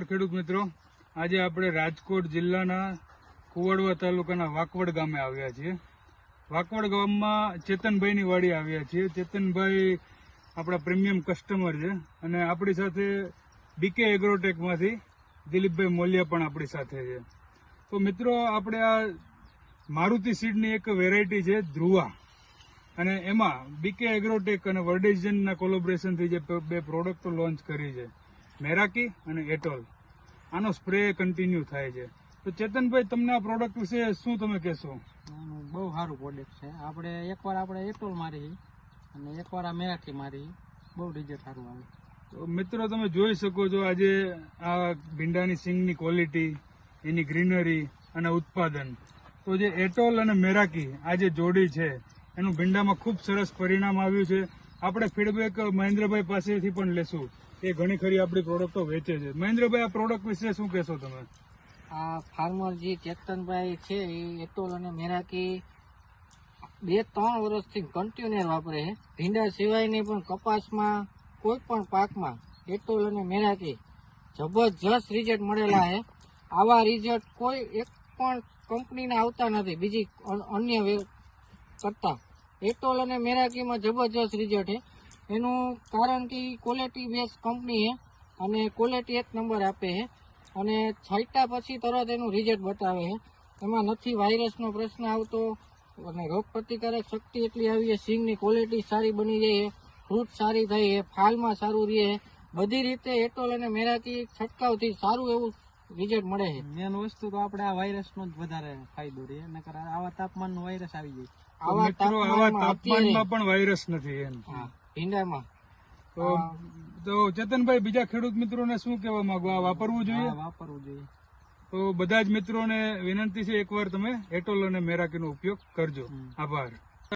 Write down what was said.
ખેડૂત મિત્રો, આજે આપણે રાજકોટ જિલ્લાના કુવાડવા તાલુકાના વાકવડ ગામે આવ્યા છીએ. વાકવડ ગામમાં ચેતનભાઈની વાડી આવ્યા છીએ. ચેતનભાઈ આપણા પ્રીમિયમ કસ્ટમર છે અને આપણી સાથે બીકે એગ્રોટેકમાંથી દિલીપભાઈ મોલિયા પણ આપણી સાથે છે. તો મિત્રો, આપણે આ મારુતિ સીડની એક વેરાયટી છે ધ્રુવા, અને એમાં બીકે એગ્રોટેક અને વર્ડેજનના કોલોબરેશનથી જે બે પ્રોડક્ટો લોન્ચ કરી છે, મેરાકી અને એટોલ. આનો સ્પ્રે કન્ટિન્યુ થાય છે. તો ચેતનભાઈ, તમને આ પ્રોડક્ટ વિશે શું તમે કહેશો? બહુ સારું પ્રોડક્ટ છે. એકવાર આપણે એટોલ મારી અને એકવાર આ મેરાકી મારી, બહુ રિઝલ્ટ સારું આવે. તો મિત્રો, તમે જોઈ શકો છો આજે આ ભીંડાની સિંગની ક્વોલિટી, એની ગ્રીનરી અને ઉત્પાદન. તો જે એટોલ અને મેરાકી આ જે જોડી છે એનું ભીંડામાં ખૂબ સરસ પરિણામ આવ્યું છે. આપણે ફીડબેક મહેન્દ્રભાઈ પાસેથી પણ લેશું. એ ઘણી ખરી આપણી પ્રોડક્ટો વેચે છે. મહેન્દ્રભાઈ, આ પ્રોડક્ટ વિશે શું કહેશો તમે? આ ફાર્મર જે ચેતનભાઈ છે એ એટોલ અને મેરાકી 2-3 વર્ષથી કન્ટિન્યુ વાપરે છે. ભીંડા સિવાયની પણ કપાસમાં કોઈ પણ પાકમાં એટોલ અને મેરાકી જબરજસ્ત રિઝલ્ટ મળેલા છે. આવા રિઝલ્ટ કોઈ એક પણ કંપનીને આવતા નથી બીજી અન્ય કરતા. એટોલ અને મેરાકીમાં જબરજસ્ત રિઝલ્ટ છે. એનું કારણ કે ક્વોલિટી બેઝ કંપની છે અને ક્વોલિટી 1 નંબર આપે છે અને છાંટ્યા પછી તરત એનું રિઝલ્ટ બતાવે છે. એમાં નથી વાયરસનો પ્રશ્ન આવતો અને રોગ પ્રતિકારક શક્તિ એટલી આવી છે. સિંગની ક્વોલિટી સારી બની જાય છે, ફ્રૂટ સારી થઈ છે, ફાલમાં સારું રહે છે. બધી રીતે એટોલ અને મેરાકી છંટકાવથી સારું એવું રિઝલ્ટ મળે છે. મેન વસ્તુ તો આપણે આ વાયરસનો જ વધારે ફાયદો રહે, નકર આવા તાપમાનનો વાયરસ આવી જાય. આવા તાપમાનમાં પણ વાયરસ નથી એમ ભીંડામાં. તો ચેતનભાઈ, બીજા ખેડૂત મિત્રોને શું કહેવા માંગો? આ વાપરવું જોઈએ? વાપરવું જોઈએ. તો બધા જ મિત્રોને વિનંતી છે, એકવાર તમે એટોલ અને મેરાકીનો ઉપયોગ કરજો. આભાર.